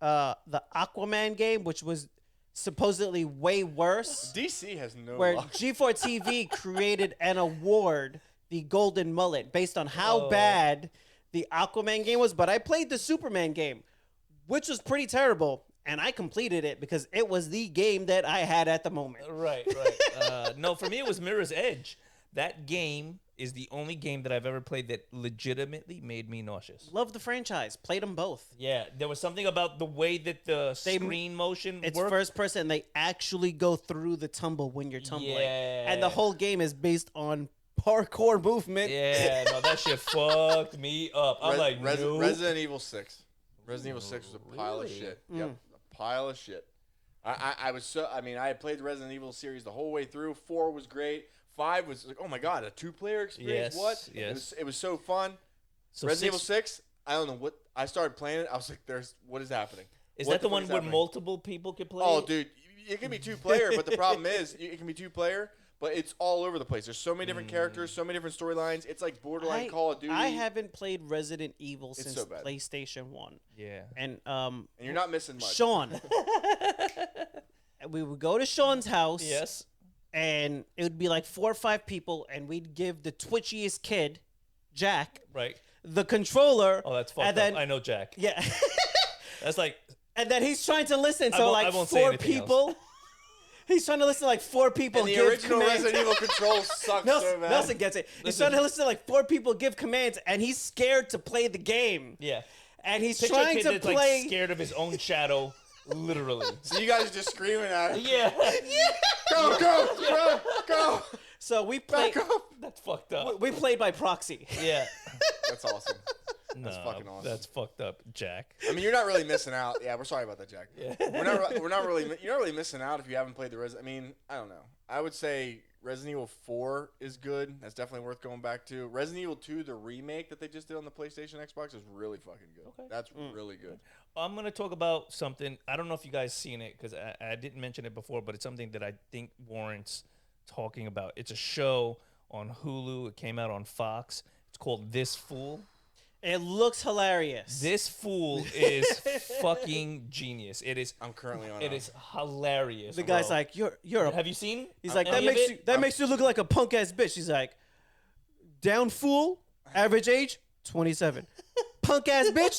Aquaman game, which was supposedly way worse. DC has no Where luck. G4 TV created an award, the Golden Mullet, based on how bad the Aquaman game was. But I played the Superman game, which was pretty terrible, and I completed it because it was the game that I had at the moment. Right. No, for me it was Mirror's Edge. That game is the only game that I've ever played that legitimately made me nauseous. Love the franchise. Played them both. Yeah, there was something about the way that the screen motion It's worked. first person. They actually go through the tumble when you're tumbling. Yeah. And the whole game is based on parkour movement. Yeah, no, that shit fucked me up. I'm like, no. Resident Evil 6. Resident Evil 6 was a pile of shit. Yep, a pile of shit. I had played the Resident Evil series the whole way through. 4 was great. 5 was like, oh my god, a 2-player experience. Yes, What? yes. It was so fun. So Resident Evil 6, I don't know what. I started playing it. I was like, what is happening? Is What that the fuck one is where happening? multiple people could play? Oh, dude, it can be 2-player, but the problem is it can be 2-player, but it's all over the place. There's so many different characters, so many different storylines. It's like borderline Call of Duty. I haven't played Resident Evil since so bad. PlayStation 1. Yeah. And and you're not missing much. Sean. We would go to Sean's house. Yes. And it would be like 4 or 5 people, and we'd give the twitchiest kid, Jack, Right. the controller. Oh, that's fucked and then, up. I know Jack. Yeah. That's like, And then he's trying to listen. I So won't- like I won't say 4 anything people. He's trying to listen to like 4 people And the give original commands. Resident Evil controls suck so bad. Nelson gets it. He's trying to listen to like 4 people give commands, and he's scared to play the game. yeah. And he's Picture a trying kid to that's play. like scared of his own shadow, literally. So you guys are just screaming at it. Yeah. Go. So we played. Back up. That's fucked up. We played by proxy. Yeah. That's awesome. That's fucking awesome. That's fucked up, Jack. I mean, you're not really missing out. Yeah, we're sorry about that, Jack. Yeah. You're not really missing out if you haven't played the Resident. I mean, I don't know. I would say Resident Evil 4 is good. That's definitely worth going back to. Resident Evil 2, the remake that they just did on the PlayStation Xbox, is really fucking good. Okay. That's really good. I'm going to talk about something. I don't know if you guys seen it because I didn't mention it before, but it's something that I think warrants talking about. It's a show on Hulu. It came out on Fox. It's called This Fool. It looks hilarious. This Fool is fucking genius. It is. I'm currently on. It is hilarious. The guy's bro. like, "You're a." Have you seen? He's like, any "That of makes you look like a punk ass bitch." He's like, "Down fool, average age 27, punk ass bitch,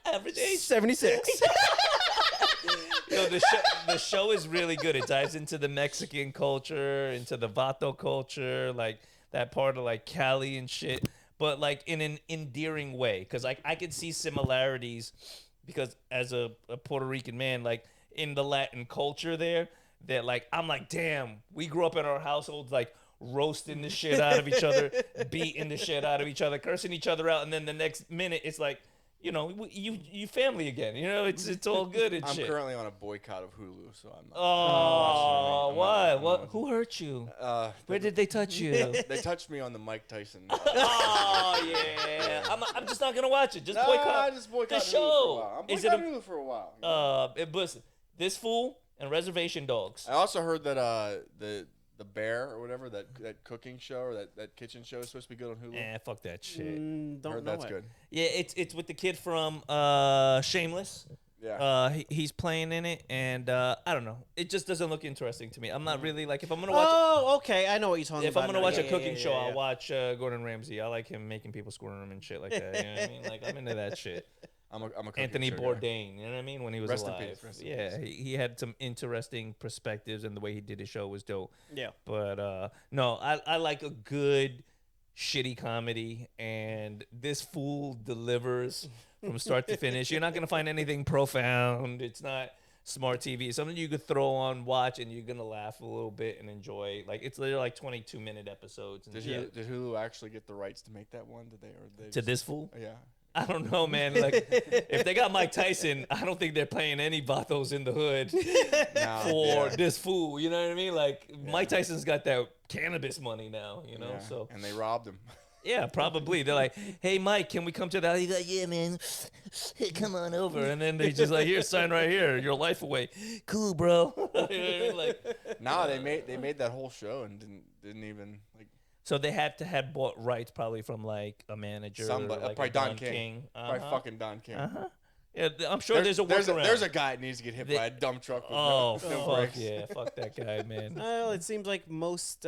average age 76." No, the show is really good. It dives into the Mexican culture, into the Vato culture, like that part of like Cali and shit, but like in an endearing way. Because like I could see similarities, because as a Puerto Rican man, like in the Latin culture there, that like I'm like, damn, we grew up in our households like roasting the shit out of each other, beating the shit out of each other, cursing each other out, and then the next minute it's like, you family again. It's all good and I'm shit. currently on a boycott of Hulu, so I'm not. Oh, why? What? Who hurt you? Where did they touch you? They touched me on the Mike Tyson. Oh yeah. I'm just not gonna watch it. Just boycott. I just boycott the Hulu show. for a while. I'm boycotting Hulu for a while. Listen, this fool and Reservation Dogs. I also heard that the Bear or whatever that cooking show or that kitchen show is supposed to be good on Hulu. Fuck that shit. Don't heard know that's it. good. Yeah, it's with the kid from Shameless. Yeah. He's playing in it, and I don't know. It just doesn't look interesting to me. I'm not really like if I'm gonna watch. Oh, okay, I know what you're talking If about. I'm gonna watch a Yeah, cooking yeah, show, yeah. I'll watch Gordon Ramsay. I like him making people squirm and shit like that. You know what I mean? Like I'm into that shit. I'm a cooking Anthony show guy. Bourdain, you know what I mean? When he was Rest in alive. peace, rest in Yeah, peace. he had some interesting perspectives, and the way he did his show was dope. Yeah. But no, I like a good shitty comedy, and this fool delivers from start to finish. You're not gonna find anything profound. It's not smart TV. It's something you could throw on, watch, and you're gonna laugh a little bit and enjoy. Like it's literally like 22-minute episodes. And Did Hulu actually get the rights to make that one? Did they to this fool? Yeah. I don't know, man. Like, if they got Mike Tyson, I don't think they're playing any vatos in the hood for this fool. You know what I mean? Like, Mike Tyson's got that cannabis money now, Yeah. So, And they robbed him. yeah, probably. They're like, hey, Mike, can we come to that? He's like, yeah, man. Hey, come on over. And then they just like, here, sign right here. Your life away. Cool, bro. You know what I mean? Like, Nah, they made that whole show and didn't even like. so they had to have bought rights probably from like a manager. Somebody, like probably a Don King. Probably Uh-huh. fucking Don King. Yeah, I'm sure there's a workaround. There's a guy that needs to get hit by a dump truck. With no fuck brakes. yeah, fuck that guy, man. Well, it seems like most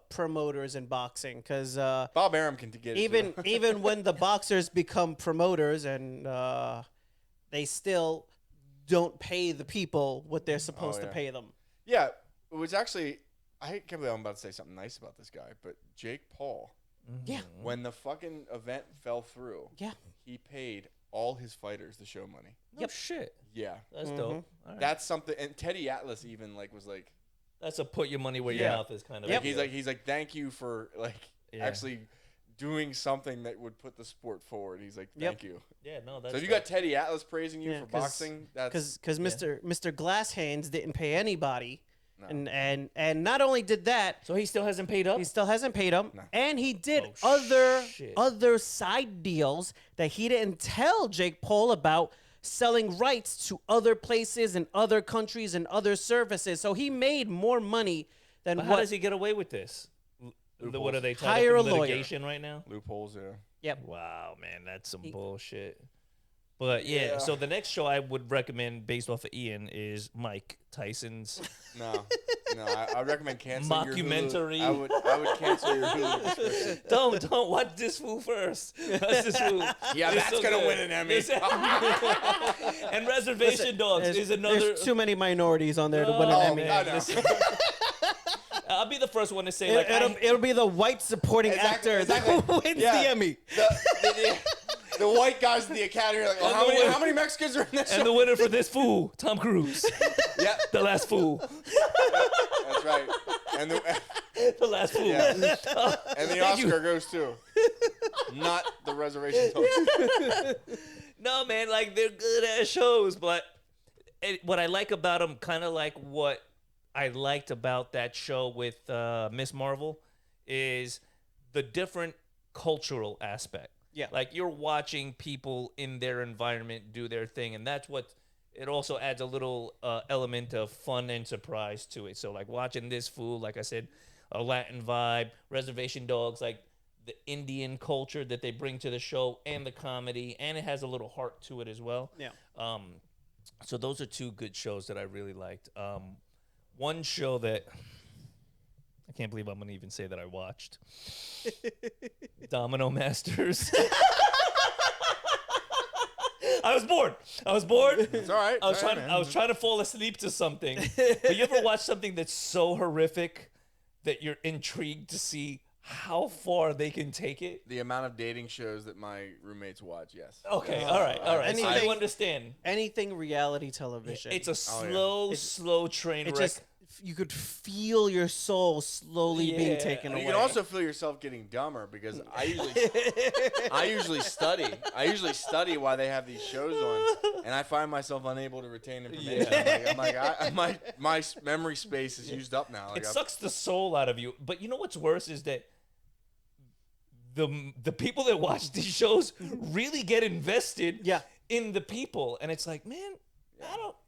promoters in boxing, because Bob Arum can get it. even too. even when the boxers become promoters and they still don't pay the people what they're supposed to yeah. pay them. Yeah, it was actually. I can't believe I'm about to say something nice about this guy, but Jake Paul. Yeah. When the fucking event fell through, Yeah. he paid all his fighters the show money. No shit. Yeah, That's dope. All right. that's something. And Teddy Atlas even was like, That's a put your money where your Yeah. mouth is kind of. Yep. he's like, thank you for actually doing something that would put the sport forward. He's like, thank you. Yeah, no, that's. So if you got Teddy Atlas praising you Yeah, for boxing, that's because Mr. Glass Hands didn't pay anybody, No. and not only did that, So he still hasn't paid up. he still hasn't paid him, No. and he did Oh, shit. other side deals that he didn't tell Jake Paul about, selling rights to other places and other countries and other services. So he made more money than But how what. does he get away with this? What are they tied Hire up a in lawyer. litigation right now? loopholes. Yeah. Yep. Wow, man, that's some bullshit. But yeah, so the next show I would recommend based off of Ian is Mike Tyson's No, I would recommend canceling your Mockumentary. Hulu. I would cancel your Hulu subscription. Don't watch this fool first. Watch this fool. Yeah, It's that's so gonna good. win an Emmy. And Reservation Dogs is another. There's too many minorities on there to win Oh, an Emmy. man, I know. listen. I'll be the first one to say like It'll be the white supporting Exactly, actor exactly. that wins Yeah. the Emmy. The white guys in the academy are like, well, And how many Mexicans are in this and show? the winner for this fool, Tom Cruise, Yeah, the last fool, that's right. And the last fool. Yeah. and the Thank you. Oscar goes too, not the reservation. No, man, like they're good ass shows, but what I like about them, kind of like what I liked about that show with Miss Marvel, is the different cultural aspect. Yeah. Like you're watching people in their environment do their thing, and that's what it also adds a little element of fun and surprise to it. So like watching this fool, like I said, a Latin vibe, Reservation Dogs, like the Indian culture that they bring to the show, and the comedy, and it has a little heart to it as well. Yeah. So those are two good shows that I really liked. One show that I can't believe I'm gonna even say that I watched. Domino Masters. I was bored. It's all right. I was trying to fall asleep to something. But you ever watch something that's so horrific that you're intrigued to see how far they can take it? The amount of dating shows that my roommates watch, yes. Okay, all right. So Anything- you understand. Anything reality television. It's a slow train It wreck. just you could feel your soul slowly being taken away. You can also feel yourself getting dumber because I usually study. I usually study while they have these shows on, and I find myself unable to retain information. My memory space is used up now. It sucks the soul out of you. But you know what's worse is that the people that watch these shows really get invested in the people, and it's like, man,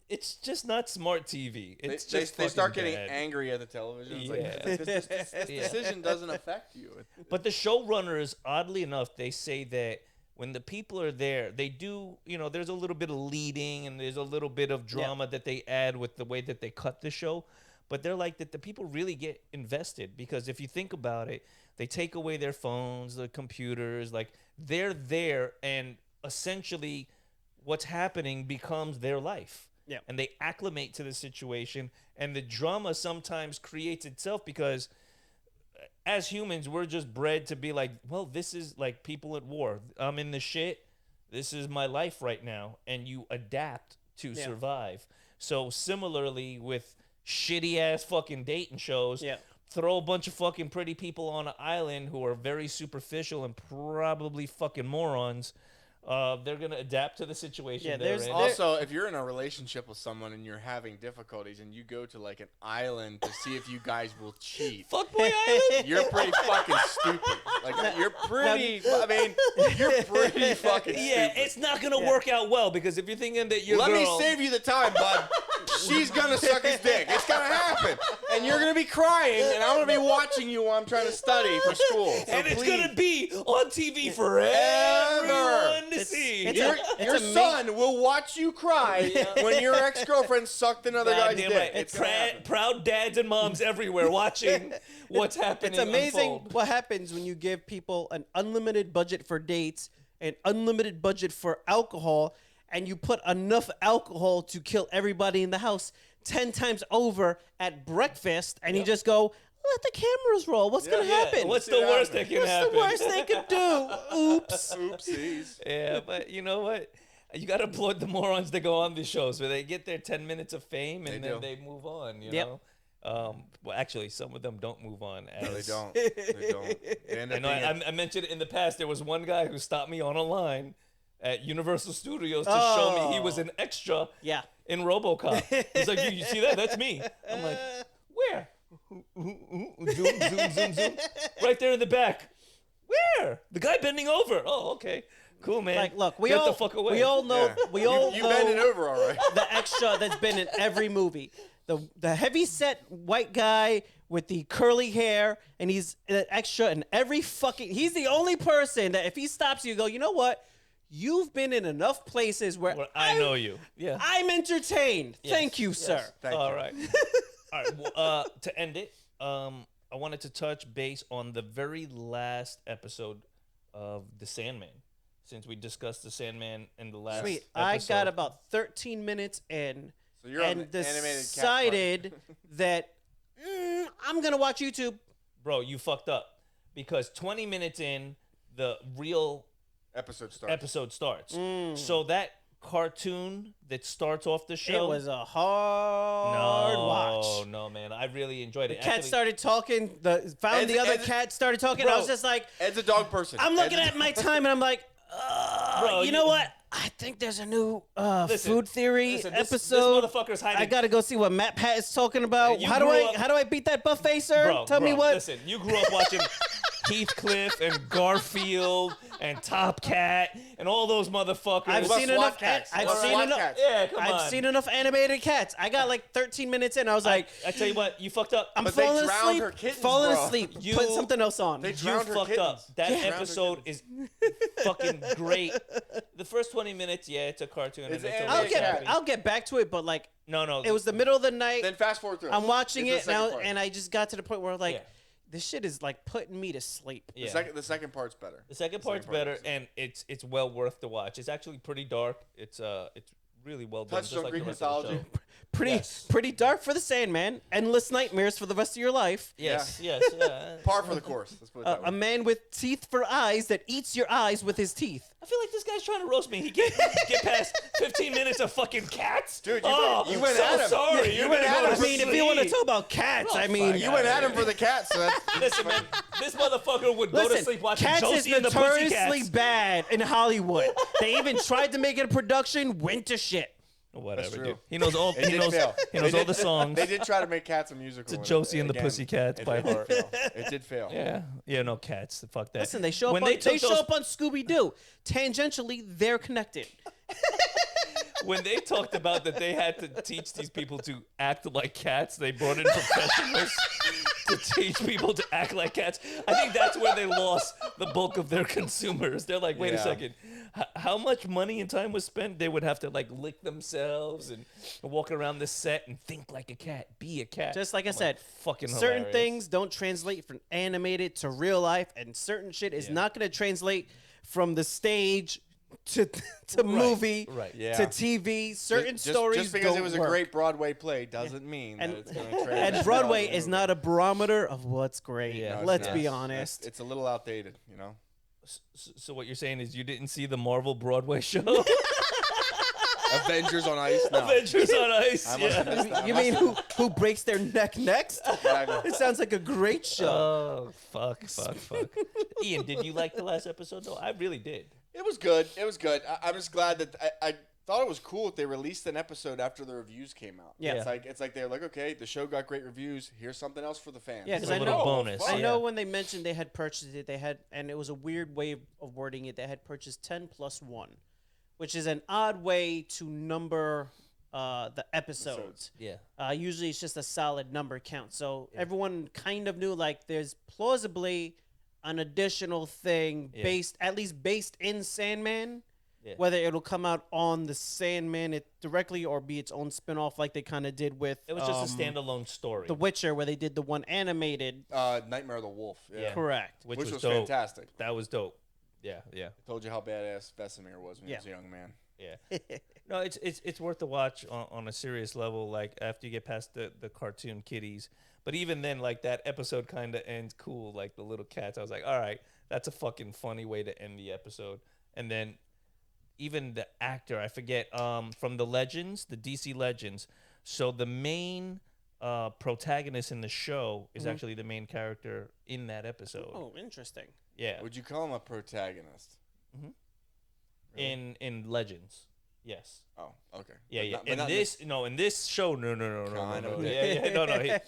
it's just not smart TV. It's they start getting bad. angry at the television. It's like, this decision doesn't affect you. But the showrunners, oddly enough, they say that when the people are there, they do, there's a little bit of leading and there's a little bit of drama that they add with the way that they cut the show. But they're like that the people really get invested because if you think about it, they take away their phones, their computers, like they're there and essentially what's happening becomes their life. Yeah. And they acclimate to the situation, and the drama sometimes creates itself because as humans, we're just bred to be like, well, this is like people at war. I'm in the shit. This is my life right now. And you adapt to survive. So similarly with shitty ass fucking dating shows, throw a bunch of fucking pretty people on an island who are very superficial and probably fucking morons. They're going to adapt to the situation. Also, if you're in a relationship with someone and you're having difficulties and you go to like an island to see if you guys will cheat. Fuckboy Island? You're pretty fucking stupid. Like, you're pretty fucking stupid. Yeah, it's not going to work out well because if you're thinking that you're Let me save you the time, bud. She's going to suck his dick. It's going to happen. And you're going to be crying and I'm going to be watching you while I'm trying to study for school. So and it's going to be on TV forever. To see. Your son will watch you cry when your ex-girlfriend sucked another guy's dick. Right. It's proud dads and moms everywhere watching what's happening. It's amazing unfold. what happens when you give people an unlimited budget for dates, an unlimited budget for alcohol, and you put enough alcohol to kill everybody in the house 10 times over at breakfast, and you just go, let the cameras roll. What's going to happen? What's the worst that can happen? What's the worst they could do? Oops. Oopsies. Yeah, but you know what? You got to applaud the morons that go on these shows where they get their 10 minutes of fame and then they move on, you know? Well, actually, some of them don't move on. No, they don't. They don't. I mentioned in the past, there was one guy who stopped me on a line at Universal Studios to show me he was an extra in RoboCop. He's like, you see that? That's me. I'm like, where? Zoom. Right there in the back. Where? The guy bending over. Oh, okay. Cool, man. Like, look, Get the fuck away. We all know. Yeah. We all you know bending over, all right. the extra that's been in every movie. The heavy set white guy with the curly hair, and he's an extra in every fucking. He's the only person that if he stops you, go, you know what? You've been in enough places where I know you. Yeah. I'm entertained. Yes. Thank you, sir. Thank all you. right. All right. Well, to end it, I wanted to touch base on the very last episode of The Sandman. Since we discussed The Sandman in the last Sweet. episode. I got about 13 minutes in So you're and on the animated decided that I'm going to watch YouTube. Bro, you fucked up. Because 20 minutes in, the real episode starts. So that cartoon that starts off the show. It was a hard watch. No, man. I really enjoyed it. The cat started talking. The other cat started talking. Bro, I was just like, Ed's a dog person. I'm looking at my time and I'm like, Bro, you know what? I think there's a new food theory episode. This motherfucker's hiding. I gotta go see what Matt Pat is talking about. How do I beat that buffet, sir? Bro, Tell me what. Listen, you grew up watching Heathcliff and Garfield and Top Cat and all those motherfuckers. I've seen enough. Yeah, come on. I've seen enough animated cats. I got like 13 minutes in. I was like, I tell you what, you fucked up. I'm But falling they drowned asleep. her kittens, Falling bro. asleep. Put something else on. They You drowned her fucked up. kittens. That Yeah. episode is fucking great. The first 20 minutes, it's a cartoon. It's and animated. I'll get back to it, but like, No. it was the middle of the night. Then fast forward through. I'm watching It's it the now, second part. and I just got to the point where like, Yeah. this shit is like putting me to sleep. Yeah. The second part's better. The second part's better, and it's well worth the watch. It's actually pretty dark. It's really well done. Touched just on like Greek the rest of the mythology. show. Pretty dark for the Sandman. Endless nightmares for the rest of your life. Yes. Par for the course. Let's put it that way. A man with teeth for eyes that eats your eyes with his teeth. I feel like this guy's trying to roast me. He can't get past 15 minutes of fucking cats. Dude, you went so at him. Sorry. You went at him. I mean, if you want to talk about cats, I mean, You went at him for the cat, so that's... Listen, man, this motherfucker would go to sleep watching Cats Josie is and the notoriously Pussycats. bad in Hollywood. They even tried to make it a production, went to shit. Whatever, true. dude. He knows all. It did fail. He knows all the songs. They did try to make Cats a musical. To Josie and the Pussycats by heart. It did fail. Yeah, no cats. Fuck that. Listen, they show up on Scooby Doo. Tangentially, they're connected. When they talked about that they had to teach these people to act like cats, they brought in professionals to teach people to act like cats. I think that's where they lost the bulk of their consumers. They're like, wait a second. How much money and time was spent? They would have to like lick themselves and walk around the set and think like a cat, be a cat. Just like I said, fucking certain hilarious. things don't translate from animated to real life, and certain shit is not going to translate from the stage to movie to TV. Certain stories just because don't it was work. a great Broadway play doesn't mean that it's going to translate. And Broadway is not a barometer of what's great. Yeah, Let's be honest. It's a little outdated, you know. So what you're saying is you didn't see the Marvel Broadway show? Avengers on Ice. No. Avengers on Ice. I must have missed that. You mean who breaks their neck next? It sounds like a great show. Oh, fuck. Ian, did you like the last episode, though? I really did. It was good. I'm just glad that I thought it was cool that they released an episode after the reviews came out. Yeah. It's like they're like, okay, the show got great reviews. Here's something else for the fans. Yeah, because a little bonus. I know when they mentioned they had purchased it, and it was a weird way of wording it. They had purchased 10 plus 1, which is an odd way to number the episodes. Yeah. Usually it's just a solid number count. So everyone kind of knew like there's plausibly an additional thing based in Sandman. Yeah. Whether it'll come out on the Sandman directly or be its own spinoff like they kind of did with... It was just a standalone story. The Witcher, where they did the one animated... Nightmare of the Wolf. Yeah. Correct. Which was dope. fantastic. That was dope. Yeah. I told you how badass Vesemir was when he was a young man. Yeah. No, it's worth the watch on a serious level, like after you get past the cartoon kitties. But even then, like that episode kind of ends cool, like the little cats. I was like, all right, that's a fucking funny way to end the episode. And then even the actor, I forget, from the Legends, the DC Legends. So the main protagonist in the show is actually the main character in that episode. Oh, interesting. Yeah. Would you call him a protagonist? Mm-hmm. Really? In Legends. Yes. Oh, okay. Yeah. But not in this show, no. Kind of a Yeah.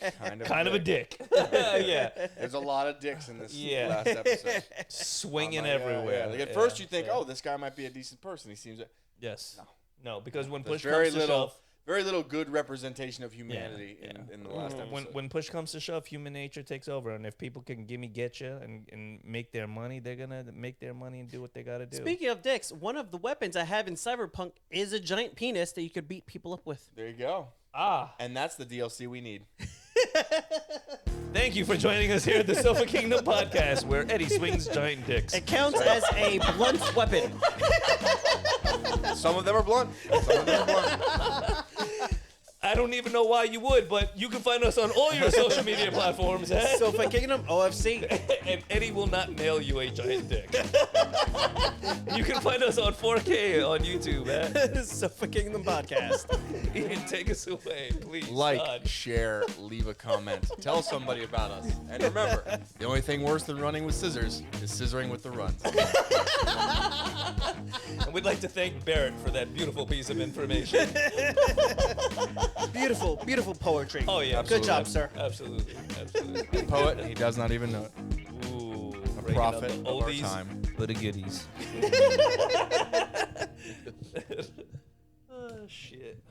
Kind Of a dick. Yeah. There's a lot of dicks in this Yeah. last episode. Swinging Yeah, everywhere. yeah. Like at first you think, oh, this guy might be a decent person. He seems like... Yes. No, because when There's push comes to shove, very little good representation of humanity in the last episode. when push comes to shove, human nature takes over, and if people can get you and make their money, they're gonna make their money and do what they gotta do. Speaking of dicks, one of the weapons I have in Cyberpunk is a giant penis that you could beat people up with. There you go. And that's the DLC we need. Thank you for joining us here at the Sofa Kingdom podcast, where Eddie swings giant dicks. It counts as a blunt weapon. Some of them are blunt. I don't even know why you would, but you can find us on all your social media platforms. Sofa Kingdom, OFC. And Eddie will not mail you a giant dick. You can find us on 4K on YouTube. Sofa Kingdom podcast. Ian, take us away, please. Like, share, leave a comment. Tell somebody about us. And remember, the only thing worse than running with scissors is scissoring with the runs. And we'd like to thank Barrett for that beautiful piece of information. Beautiful poetry. Oh, yeah. Good job, sir. Absolutely. Poet, he does not even know it. Ooh. A prophet of our oldies, time. but the goodies. Oh, shit.